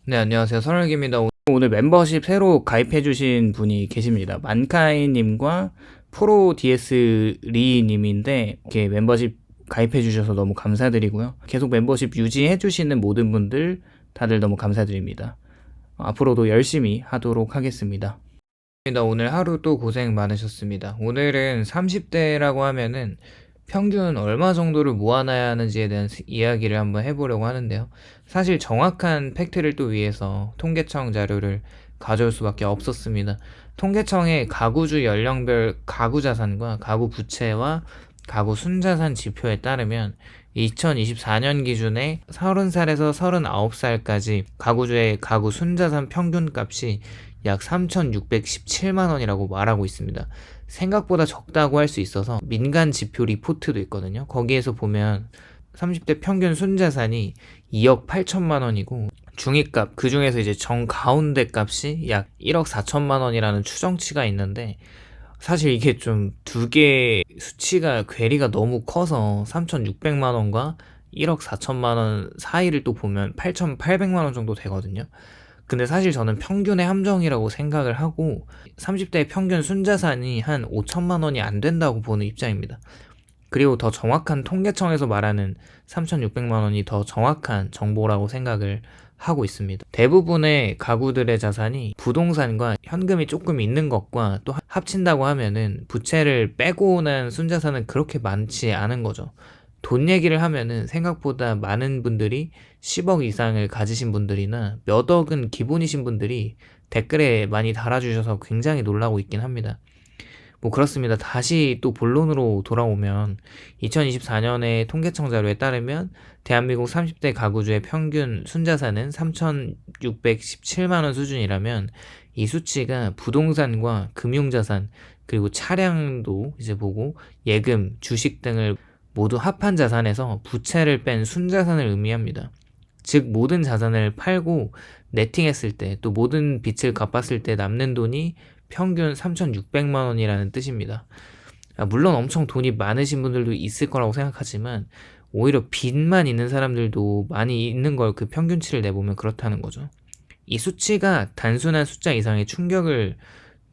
네, 안녕하세요. 선월기입니다. 오늘 멤버십 새로 가입해주신 분이 계십니다. 만카이님과 프로 DS 리님인데, 이렇게 멤버십 가입해주셔서 너무 감사드리고요. 계속 멤버십 유지해주시는 모든 분들 다들 너무 감사드립니다. 앞으로도 열심히 하도록 하겠습니다. 오늘 하루 또 고생 많으셨습니다. 오늘은 30대라고 하면은 평균 얼마 정도를 모아놔야 하는지에 대한 이야기를 한번 해보려고 하는데요. 사실 정확한 팩트를 또 위해서 통계청 자료를 가져올 수밖에 없었습니다. 통계청의 가구주 연령별 가구 자산과 가구 부채와 가구 순자산 지표에 따르면 2024년 기준에 30살에서 39살까지 가구주의 가구 순자산 평균값이 약 3,617만 원이라고 말하고 있습니다. 생각보다 적다고 할 수 있어서 민간 지표 리포트도 있거든요. 거기에서 보면 30대 평균 순자산이 2억 8천만 원이고 중위값, 그 중에서 이제 정가운데 값이 약 1억 4천만 원이라는 추정치가 있는데, 사실 이게 좀 두 개의 수치가 괴리가 너무 커서 3,600만 원과 1억 4천만 원 사이를 또 보면 8,800만 원 정도 되거든요. 근데 사실 저는 평균의 함정이라고 생각을 하고 30대 평균 순자산이 한 5천만 원이 안 된다고 보는 입장입니다. 그리고 더 정확한 통계청에서 말하는 3,600만 원이 더 정확한 정보라고 생각을 하고 있습니다. 대부분의 가구들의 자산이 부동산과 현금이 조금 있는 것과 또 합친다고 하면은 부채를 빼고 난 순자산은 그렇게 많지 않은 거죠. 돈 얘기를 하면은 생각보다 많은 분들이 10억 이상을 가지신 분들이나 몇 억은 기본이신 분들이 댓글에 많이 달아주셔서 굉장히 놀라고 있긴 합니다. 뭐 그렇습니다. 다시 또 본론으로 돌아오면 2024년의 통계청 자료에 따르면 대한민국 30대 가구주의 평균 순자산은 3,617만 원 수준이라면 이 수치가 부동산과 금융자산 그리고 차량도 이제 보고 예금, 주식 등을 모두 합한 자산에서 부채를 뺀 순자산을 의미합니다. 즉 모든 자산을 팔고 네팅했을 때 또 모든 빚을 갚았을 때 남는 돈이 평균 3,600만 원이라는 뜻입니다. 물론 엄청 돈이 많으신 분들도 있을 거라고 생각하지만 오히려 빚만 있는 사람들도 많이 있는 걸 그 평균치를 내보면 그렇다는 거죠. 이 수치가 단순한 숫자 이상의 충격을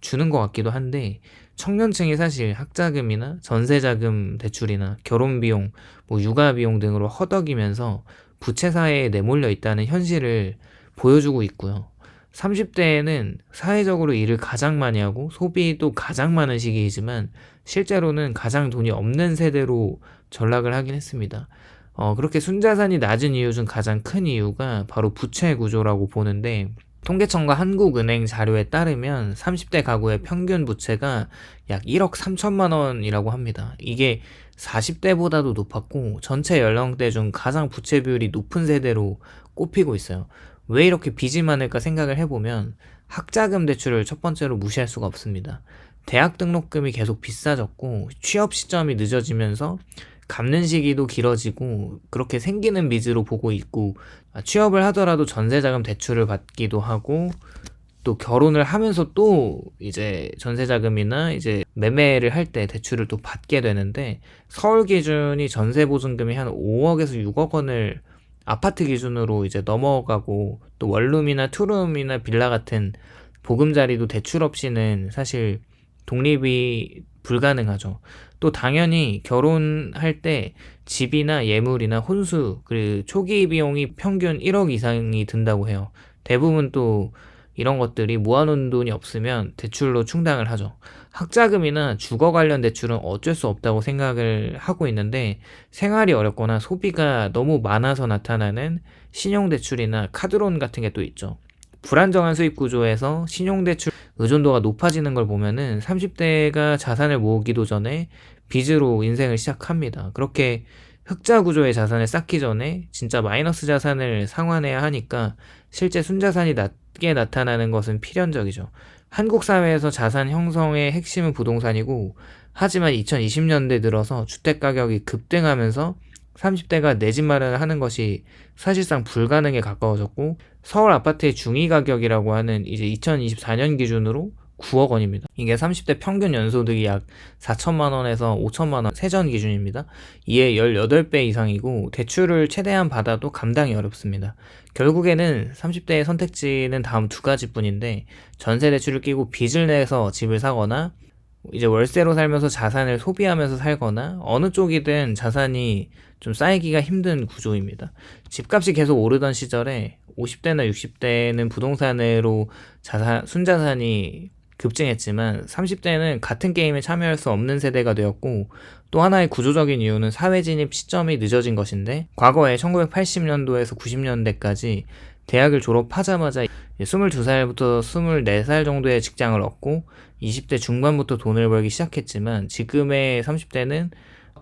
주는 것 같기도 한데, 청년층이 사실 학자금이나 전세자금 대출이나 결혼비용, 뭐 육아비용 등으로 허덕이면서 부채 사회에 내몰려 있다는 현실을 보여주고 있고요. 30대에는 사회적으로 일을 가장 많이 하고 소비도 가장 많은 시기이지만 실제로는 가장 돈이 없는 세대로 전락을 하긴 했습니다. 그렇게 순자산이 낮은 이유 중 가장 큰 이유가 바로 부채 구조라고 보는데, 통계청과 한국은행 자료에 따르면 30대 가구의 평균 부채가 약 1억 3천만 원이라고 합니다. 이게 40대보다도 높았고 전체 연령대 중 가장 부채 비율이 높은 세대로 꼽히고 있어요. 왜 이렇게 빚이 많을까 생각을 해보면 학자금 대출을 첫 번째로 무시할 수가 없습니다. 대학 등록금이 계속 비싸졌고 취업 시점이 늦어지면서 갚는 시기도 길어지고 그렇게 생기는 빚으로 보고 있고, 취업을 하더라도 전세자금 대출을 받기도 하고 또 결혼을 하면서 또 이제 전세자금이나 이제 매매를 할 때 대출을 또 받게 되는데, 서울 기준이 전세보증금이 한 5억에서 6억 원을 아파트 기준으로 이제 넘어가고, 또 원룸이나 투룸이나 빌라 같은 보금자리도 대출 없이는 사실 독립이 불가능하죠. 또 당연히 결혼할 때 집이나 예물이나 혼수, 그리고 초기 비용이 평균 1억 이상이 든다고 해요. 대부분 또 이런 것들이 모아놓은 돈이 없으면 대출로 충당을 하죠. 학자금이나 주거 관련 대출은 어쩔 수 없다고 생각을 하고 있는데, 생활이 어렵거나 소비가 너무 많아서 나타나는 신용대출이나 카드론 같은 게 또 있죠. 불안정한 수입 구조에서 신용대출 의존도가 높아지는 걸 보면은 30대가 자산을 모으기도 전에 빚으로 인생을 시작합니다. 그렇게 흑자 구조의 자산을 쌓기 전에 진짜 마이너스 자산을 상환해야 하니까 실제 순자산이 낮게 나타나는 것은 필연적이죠. 한국 사회에서 자산 형성의 핵심은 부동산이고, 하지만 2020년대 들어서 주택 가격이 급등하면서 30대가 내 집 마련을 하는 것이 사실상 불가능에 가까워졌고, 서울 아파트의 중위 가격이라고 하는 이제 2024년 기준으로 9억 원입니다. 이게 30대 평균 연소득이 약 4천만 원에서 5천만 원 세전 기준입니다. 이에 18배 이상이고 대출을 최대한 받아도 감당이 어렵습니다. 결국에는 30대의 선택지는 다음 두 가지뿐인데 전세 대출을 끼고 빚을 내서 집을 사거나 이제 월세로 살면서 자산을 소비하면서 살거나 어느 쪽이든 자산이 좀 쌓이기가 힘든 구조입니다. 집값이 계속 오르던 시절에 50대나 60대는 부동산으로 순자산이 급증했지만 30대는 같은 게임에 참여할 수 없는 세대가 되었고 또 하나의 구조적인 이유는 사회 진입 시점이 늦어진 것인데 과거에 1980년도에서 90년대까지 대학을 졸업하자마자 22살부터 24살 정도의 직장을 얻고 20대 중반부터 돈을 벌기 시작했지만 지금의 30대는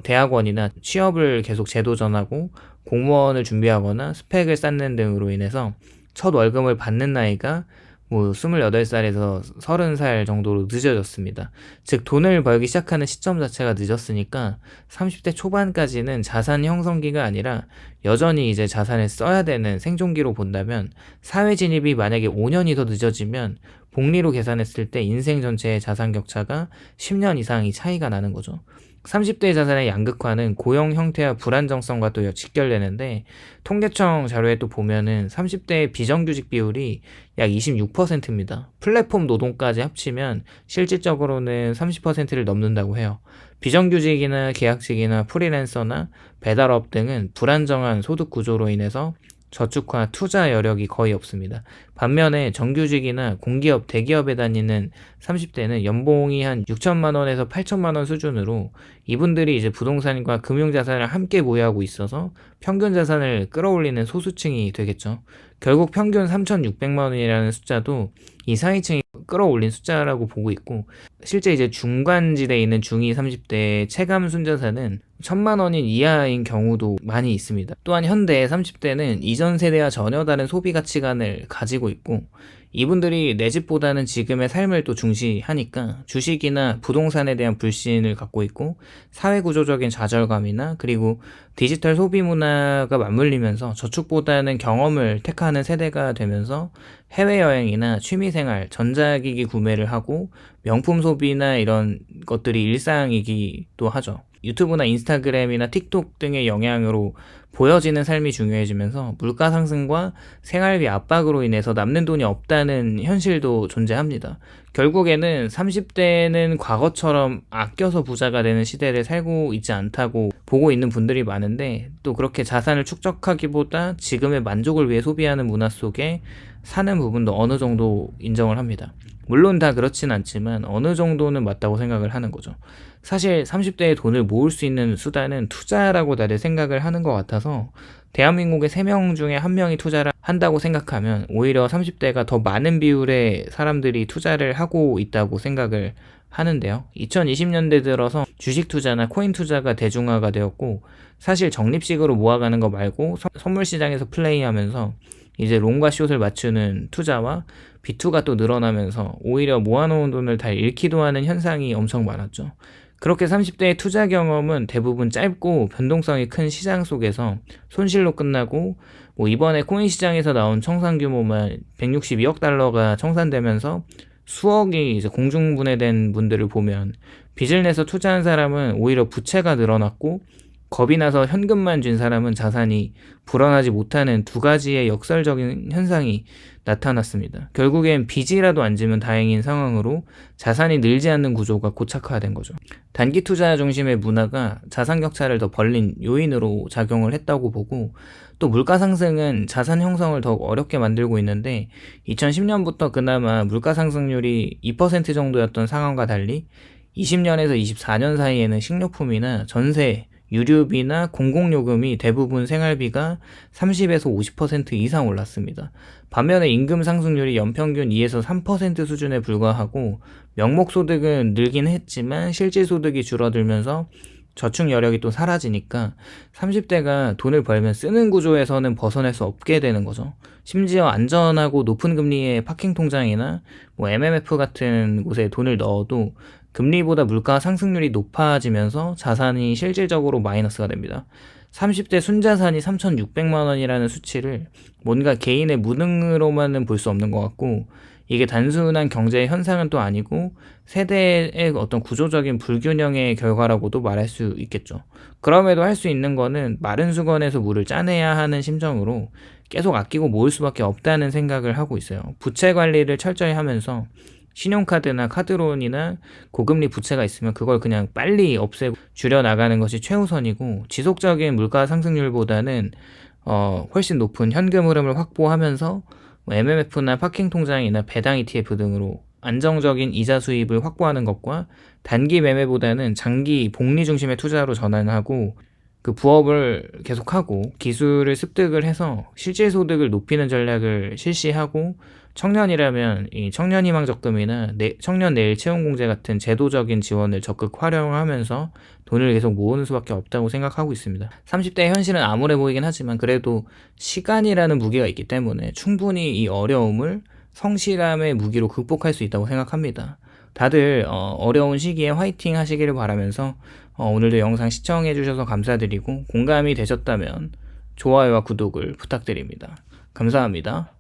대학원이나 취업을 계속 재도전하고 공무원을 준비하거나 스펙을 쌓는 등으로 인해서 첫 월급을 받는 나이가 28살에서 30살 정도로 늦어졌습니다. 즉 돈을 벌기 시작하는 시점 자체가 늦었으니까 30대 초반까지는 자산 형성기가 아니라 여전히 이제 자산을 써야 되는 생존기로 본다면 사회 진입이 만약에 5년이 더 늦어지면 복리로 계산했을 때 인생 전체의 자산 격차가 10년 이상이 차이가 나는 거죠. 30대의 자산의 양극화는 고용 형태와 불안정성과 또 직결되는데 통계청 자료에 또 보면은 30대의 비정규직 비율이 약 26%입니다. 플랫폼 노동까지 합치면 실질적으로는 30%를 넘는다고 해요. 비정규직이나 계약직이나 프리랜서나 배달업 등은 불안정한 소득 구조로 인해서 저축과 투자 여력이 거의 없습니다. 반면에 정규직이나 공기업, 대기업에 다니는 30대는 연봉이 한 6천만 원에서 8천만 원 수준으로 이분들이 이제 부동산과 금융자산을 함께 보유하고 있어서 평균 자산을 끌어올리는 소수층이 되겠죠. 결국 평균 3,600만 원이라는 숫자도 이 상위층이 끌어올린 숫자라고 보고 있고 실제 이제 중간지대에 있는 중위 30대의 체감 순자산은 1,000만 원인 이하인 경우도 많이 있습니다. 또한 현대 30대는 이전 세대와 전혀 다른 소비 가치관을 가지고 있고 이분들이 내 집보다는 지금의 삶을 또 중시하니까 주식이나 부동산에 대한 불신을 갖고 있고 사회구조적인 좌절감이나 그리고 디지털 소비 문화가 맞물리면서 저축보다는 경험을 택하는 세대가 되면서 해외여행이나 취미생활, 전자기기 구매를 하고 명품 소비나 이런 것들이 일상이기도 하죠. 유튜브나 인스타그램이나 틱톡 등의 영향으로 보여지는 삶이 중요해지면서 물가 상승과 생활비 압박으로 인해서 남는 돈이 없다는 현실도 존재합니다. 결국에는 30대는 과거처럼 아껴서 부자가 되는 시대를 살고 있지 않다고 보고 있는 분들이 많은데 또 그렇게 자산을 축적하기보다 지금의 만족을 위해 소비하는 문화 속에 사는 부분도 어느 정도 인정을 합니다. 물론 다 그렇진 않지만 어느 정도는 맞다고 생각을 하는 거죠. 사실 30대에 돈을 모을 수 있는 수단은 투자라고 다들 생각을 하는 것 같아서 대한민국의 3명 중에 1명이 투자를 한다고 생각하면 오히려 30대가 더 많은 비율의 사람들이 투자를 하고 있다고 생각을 하는데요. 2020년대 들어서 주식 투자나 코인 투자가 대중화가 되었고 사실 적립식으로 모아가는 거 말고 선물 시장에서 플레이하면서 이제 롱과 숏을 맞추는 투자와 비투가 또 늘어나면서 오히려 모아놓은 돈을 다 잃기도 하는 현상이 엄청 많았죠. 그렇게 30대의 투자 경험은 대부분 짧고 변동성이 큰 시장 속에서 손실로 끝나고 이번에 코인 시장에서 나온 청산 규모만 162억 달러가 청산되면서 수억이 이제 공중분해된 분들을 보면 빚을 내서 투자한 사람은 오히려 부채가 늘어났고 겁이 나서 현금만 쥔 사람은 자산이 불어나지 못하는 두 가지의 역설적인 현상이 나타났습니다. 결국엔 빚이라도 안 지면 다행인 상황으로 자산이 늘지 않는 구조가 고착화된 거죠. 단기 투자 중심의 문화가 자산 격차를 더 벌린 요인으로 작용을 했다고 보고 또 물가 상승은 자산 형성을 더욱 어렵게 만들고 있는데 2010년부터 그나마 물가 상승률이 2% 정도였던 상황과 달리 20년에서 24년 사이에는 식료품이나 전세, 유류비나 공공요금이 대부분 생활비가 30에서 50% 이상 올랐습니다. 반면에 임금 상승률이 연평균 2에서 3% 수준에 불과하고 명목소득은 늘긴 했지만 실질소득이 줄어들면서 저축 여력이 또 사라지니까 30대가 돈을 벌면 쓰는 구조에서는 벗어날 수 없게 되는 거죠. 심지어 안전하고 높은 금리의 파킹 통장이나 MMF 같은 곳에 돈을 넣어도 금리보다 물가 상승률이 높아지면서 자산이 실질적으로 마이너스가 됩니다. 30대 순자산이 3,600만 원이라는 수치를 뭔가 개인의 무능으로만은 볼 수 없는 것 같고 이게 단순한 경제 현상은 또 아니고 세대의 어떤 구조적인 불균형의 결과라고도 말할 수 있겠죠. 그럼에도 할 수 있는 거는 마른 수건에서 물을 짜내야 하는 심정으로 계속 아끼고 모을 수밖에 없다는 생각을 하고 있어요. 부채 관리를 철저히 하면서 신용카드나 카드론이나 고금리 부채가 있으면 그걸 그냥 빨리 없애고 줄여나가는 것이 최우선이고, 지속적인 물가 상승률보다는 훨씬 높은 현금 흐름을 확보하면서 MMF나 파킹 통장이나 배당 ETF 등으로 안정적인 이자 수입을 확보하는 것과, 단기 매매보다는 장기 복리 중심의 투자로 전환하고 그 부업을 계속하고 기술을 습득을 해서 실질 소득을 높이는 전략을 실시하고, 청년이라면 이 청년희망적금이나 청년 내일 채용공제 같은 제도적인 지원을 적극 활용하면서 돈을 계속 모으는 수밖에 없다고 생각하고 있습니다. 30대의 현실은 암울해 보이긴 하지만 그래도 시간이라는 무기가 있기 때문에 충분히 이 어려움을 성실함의 무기로 극복할 수 있다고 생각합니다. 다들 어려운 시기에 화이팅 하시기를 바라면서 오늘도 영상 시청해 주셔서 감사드리고, 공감이 되셨다면 좋아요와 구독을 부탁드립니다. 감사합니다.